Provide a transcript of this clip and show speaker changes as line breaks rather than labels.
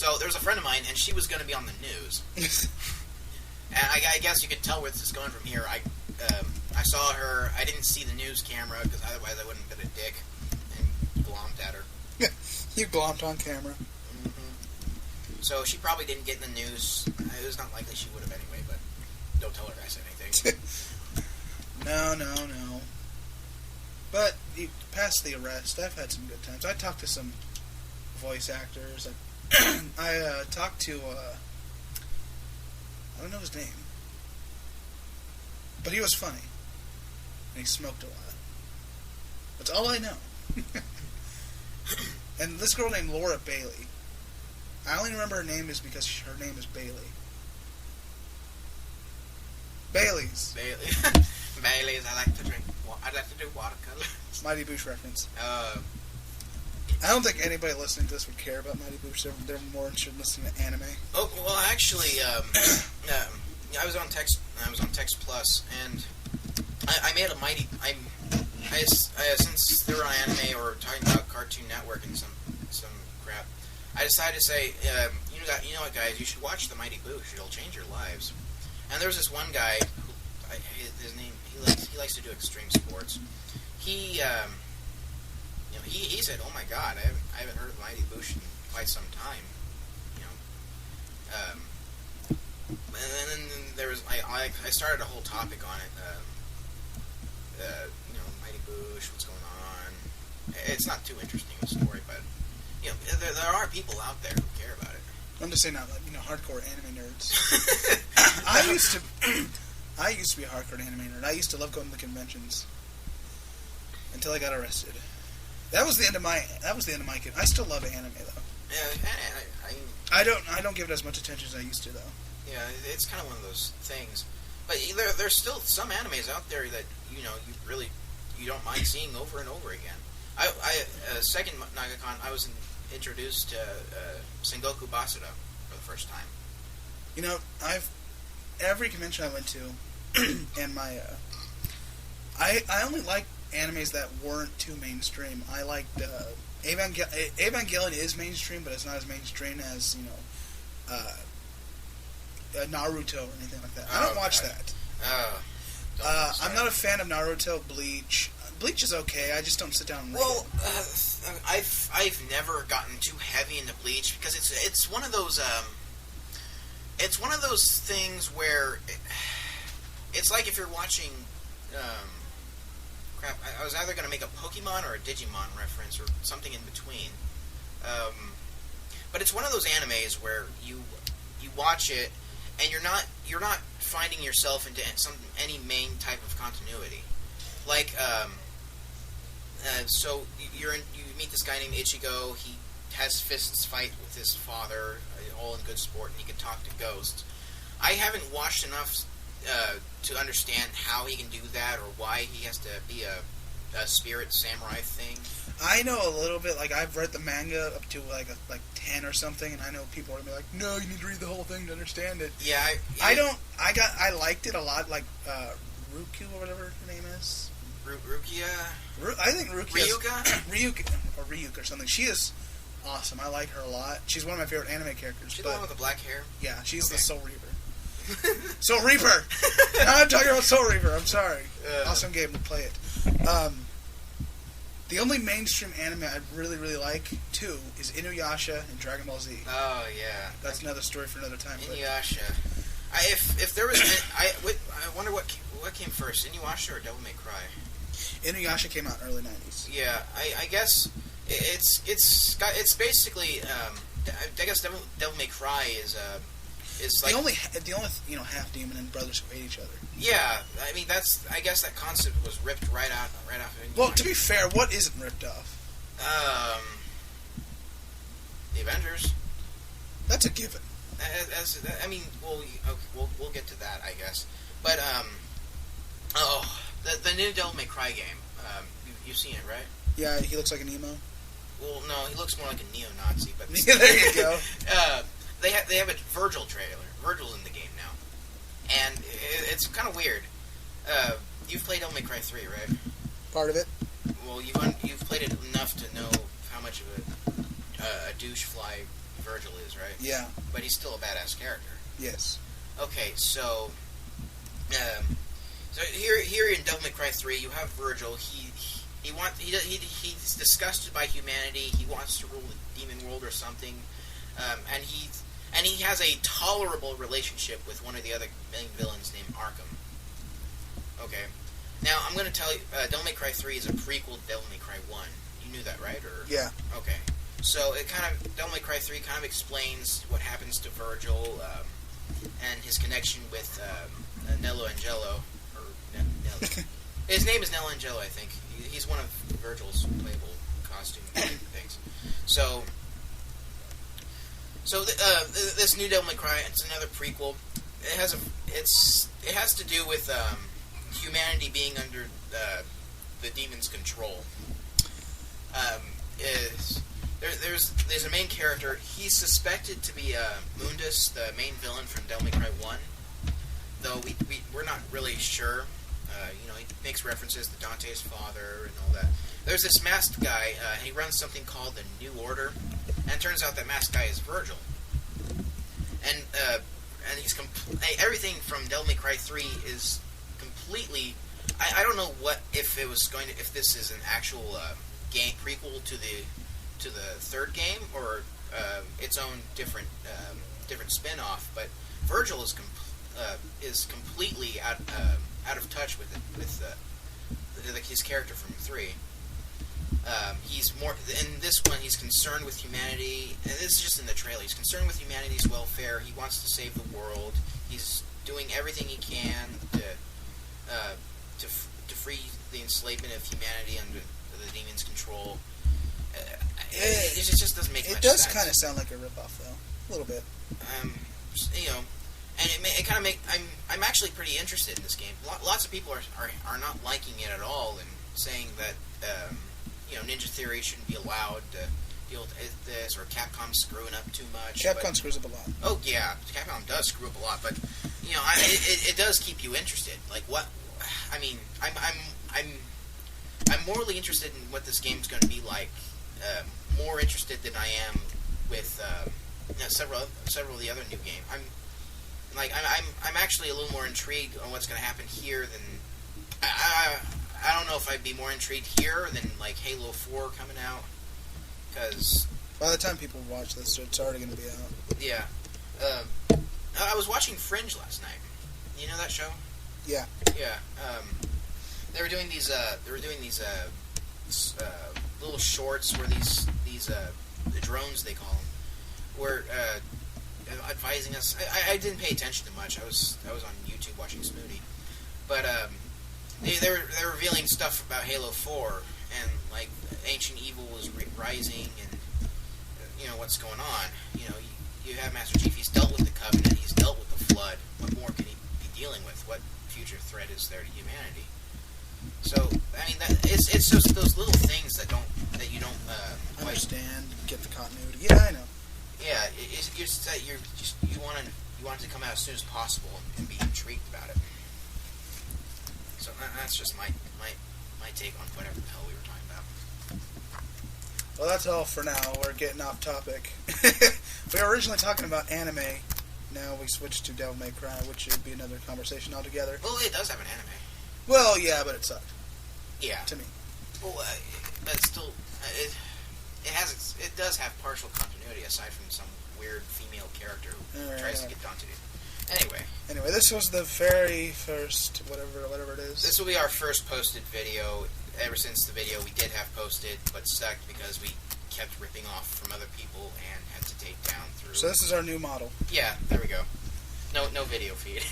So there was a friend of mine, and she was going to be on the news. And I guess you could tell where this is going from here. I saw her. I didn't see the news camera because otherwise I wouldn't have been a dick and glommed at her.
You glommed on camera.
Mm-hmm. So she probably didn't get in the news. It was not likely she would have anyway, but don't tell her I said anything.
No. But past the arrest, I've had some good times. I talked to some voice actors. I talked to, I don't know his name, but he was funny, and he smoked a lot. That's all I know. And this girl named Laura Bailey. I only remember her name is because her name is Bailey. Bailey's.
Bailey's. I like to drink. I'd like to do watercolor.
Mighty Boosh reference. I don't think anybody listening to this would care about Mighty Boosh. They're more interested in listening to anime.
Oh well, actually, I was on Text Plus, and I made a Mighty. Since they were on anime or talking about Cartoon Network and some crap, I decided to say, you know what, guys, you should watch the Mighty Boosh. It'll change your lives. And there was this one guy who, his name, he likes to do extreme sports. He said, "Oh my God, I haven't heard of Mighty Boosh in quite some time." And then there was I started a whole topic on it. Mighty Boosh, what's going on? It's not too interesting a story, but there are people out there who care about it.
I'm just saying, not like hardcore anime nerds. I used to be a hardcore anime nerd. I used to love going to the conventions until I got arrested. That was the end of my kid. I still love anime though.
Yeah,
I don't give it as much attention as I used to though.
Yeah, it's kind of one of those things. But there's still some animes out there that you don't mind seeing over and over again. Second Nagacon, I was introduced to Sengoku Basara for the first time.
Every convention I went to, and I only liked animes that weren't too mainstream. I liked Evangelion is mainstream, but it's not as mainstream as Naruto or anything like that. I don't watch that. I'm not a fan of Naruto, Bleach. Bleach is okay. I just don't sit down and read it.
I've never gotten too heavy into Bleach because it's one of those things where it's like if you're watching I was either going to make a Pokemon or a Digimon reference or something in between. But it's one of those animes where you watch it and you're not finding yourself into any main type of continuity. Like so you meet this guy named Ichigo. He has fists fight with his father, all in good sport, and he can talk to ghosts. I haven't watched enough to understand how he can do that or why he has to be a spirit samurai thing.
I know a little bit. Like I've read the manga up to like 10 or something, and I know people are gonna be like, "No, you need to read the whole thing to understand it."
Yeah,
I liked it a lot. Like Ruku or whatever her name is.
Rukia.
I think Rukia.
Ryuka
or something. She is awesome. I like her a lot. She's one of my favorite anime characters.
She's the one with the black hair.
Yeah, she's the Soul Reaper. Soul Reaper! Now I'm talking about Soul Reaper, I'm sorry. Awesome game to play it. The only mainstream anime I really, really like, too, is Inuyasha and Dragon Ball Z.
Oh, yeah.
That's another story for another time.
Inuyasha. If there was... I wonder what came first, Inuyasha or Devil May Cry?
Inuyasha came out in early 90s.
Yeah, I guess it's basically... I guess Devil May Cry is like...
The only half demon and brothers who hate each other.
Yeah, I mean, I guess that concept was ripped right off of Inuyasha.
Well, to be fair, what isn't ripped off?
The Avengers.
That's a given.
I mean, we'll get to that, I guess. But, the new Devil May Cry game, you've seen it, right?
Yeah, he looks like an emo.
Well, no, he looks more like a neo-Nazi, but...
There you go.
They have a Virgil trailer. Virgil's in the game now. And it's kind of weird. You've played Devil May Cry 3, right?
Part of it.
Well, you've played it enough to know how much of a douche fly Virgil is, right?
Yeah.
But he's still a badass character.
Yes.
Okay, so here in Devil May Cry 3, you have Virgil. He's disgusted by humanity. He wants to rule the demon world or something, and he has a tolerable relationship with one of the other main villains named Arkham. Okay, now I'm going to tell you, Devil May Cry 3 is a prequel to Devil May Cry 1. You knew that, right? Or
yeah.
Okay, so Devil May Cry 3 kind of explains what happens to Virgil and his connection with Nello Angelo. Nello. His name is Nello Angelo, I think. He's one of Virgil's playable costume things. So this new Devil May Cry, it's another prequel. It has to do with humanity being under the demon's control. There's a main character. He's suspected to be Mundus, the main villain from Devil May Cry 1, though we're not really sure. He makes references to Dante's father and all that. There's this masked guy. He runs something called the New Order, and it turns out that masked guy is Virgil. And he's everything from Devil May Cry 3 is completely. I don't know if this is an actual game prequel to the third game or its own different spin-off, but Virgil is completely out of touch with his character from 3. He's more in this one. He's concerned with humanity. And this is just in the trailer. He's concerned with humanity's welfare. He wants to save the world. He's doing everything he can to free the enslavement of humanity under the demon's control. It just doesn't make much sense. It does
kind of sound like a ripoff, though, a little bit.
And it kind of I'm actually pretty interested in this game. Lots of people are not liking it at all and saying that Ninja Theory shouldn't be allowed to deal with this, or Capcom's screwing up too much.
Capcom screws up a lot.
Oh yeah, Capcom does screw up a lot, but it does keep you interested. Like what? I mean, I'm morally interested in what this game's going to be like. More interested than I am with several of the other new games. I'm actually a little more intrigued on what's going to happen here than I don't know if I'd be more intrigued here than like Halo 4 coming out, because
by the time people watch this, it's already going to be out.
Yeah. I was watching Fringe last night. You know that show?
Yeah.
Yeah. They were doing these little shorts where these the drones, they call them, were advising us. I didn't pay attention to much. I was on YouTube watching Smooty, but they were revealing stuff about Halo 4 and like ancient evil is rising and what's going on. You have Master Chief. He's dealt with the Covenant. He's dealt with the Flood. What more can he be dealing with? What future threat is there to humanity? So I mean, it's just those little things that you don't
understand, get the continuity. Yeah, I know.
Yeah, you want it to come out as soon as possible and be intrigued about it. So that's just my take on whatever the hell we were talking about.
Well, that's all for now. We're getting off topic. We were originally talking about anime. Now we switched to Devil May Cry, which would be another conversation altogether.
Well, it does have an anime.
Well, yeah, but it sucked.
Yeah.
To me.
Well, but it's still it does have partial continuity aside from some weird female character who tries to get Dante. Anyway,
this was the very first whatever it is.
This will be our first posted video. Ever since the video we did have posted, but sucked because we kept ripping off from other people and had to take down through.
So this is our new model.
Yeah, there we go. No video feed.